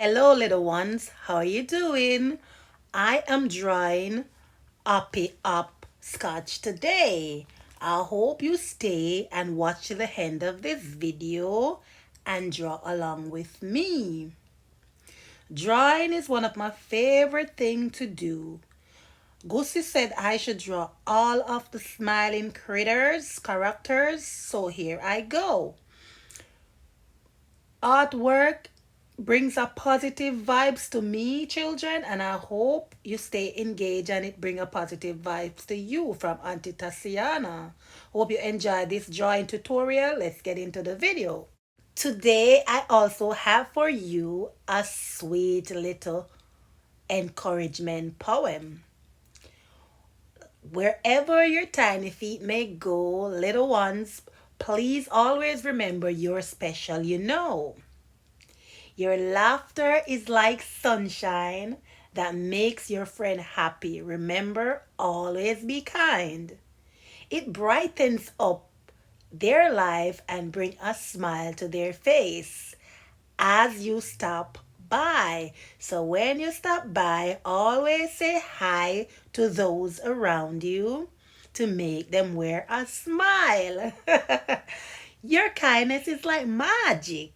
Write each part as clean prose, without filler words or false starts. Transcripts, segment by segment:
Hello, little ones. How are you doing? I am drawing Hoppy up Scotch today. I hope you stay and watch to the end of this video and draw along with me. Drawing is one of my favorite things to do. Gussie said I should draw all of the smiling critters, characters, so here I go. Artwork brings a positive vibes to me, children, and I hope you stay engaged and it bring a positive vibes to you from Auntie Tasianna. Hope you enjoy this drawing tutorial. Let's get into the video. Today, I also have for you a sweet little encouragement poem. Wherever your tiny feet may go, little ones, please always remember you're special, Your laughter is like sunshine that makes your friend happy. Remember, always be kind. It brightens up their life and bring a smile to their face as you stop by. So when you stop by, always say hi to those around you to make them wear a smile. Your kindness is like magic.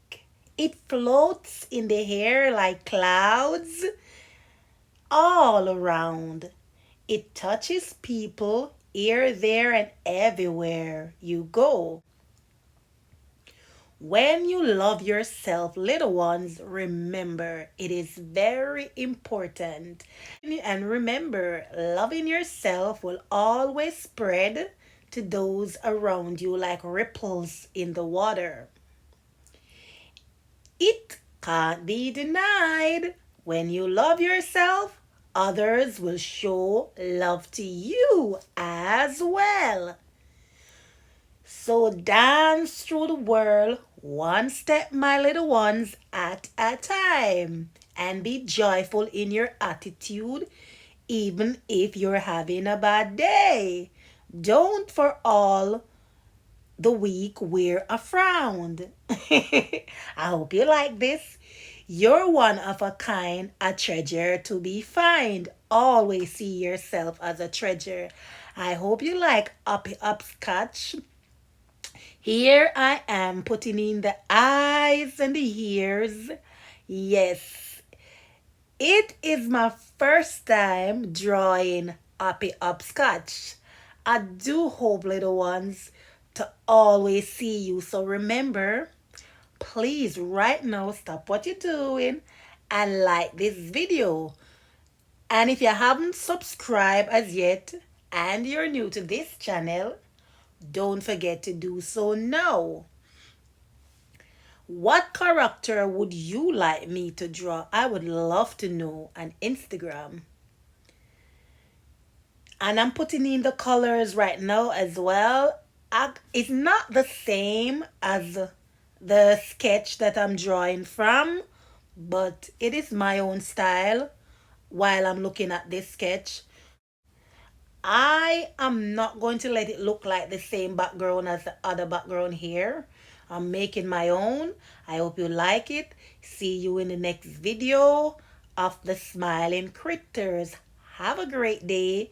It floats in the air like clouds all around. It touches people here, there, and everywhere you go. When you love yourself, little ones, remember it is very important. And remember, loving yourself will always spread to those around you like ripples in the water. It can't be denied. When you love yourself, others will show love to you as well. So dance through the world one step, my little ones, at a time. And be joyful in your attitude, even if you're having a bad day. Don't for all the week wear a frown. I hope you like this. You're one of a kind, a treasure to be found. Always see yourself as a treasure. I hope you like hopscotch. Here I am putting in the eyes and the ears. Yes, it is my first time drawing Hoppy hopscotch. I do hope, little ones, to always see you. So remember, please right now stop what you're doing and like this video. And if you haven't subscribed as yet and you're new to this channel, don't forget to do so now. What character would you like me to draw? I would love to know on Instagram. And I'm putting in the colors right now as well. It's not the same as the sketch that I'm drawing from, but it is my own style while I'm looking at this sketch. I am not going to let it look like the same background as the other background here. I'm making my own. I hope you like it. See you in the next video of the smiling critters. Have a great day.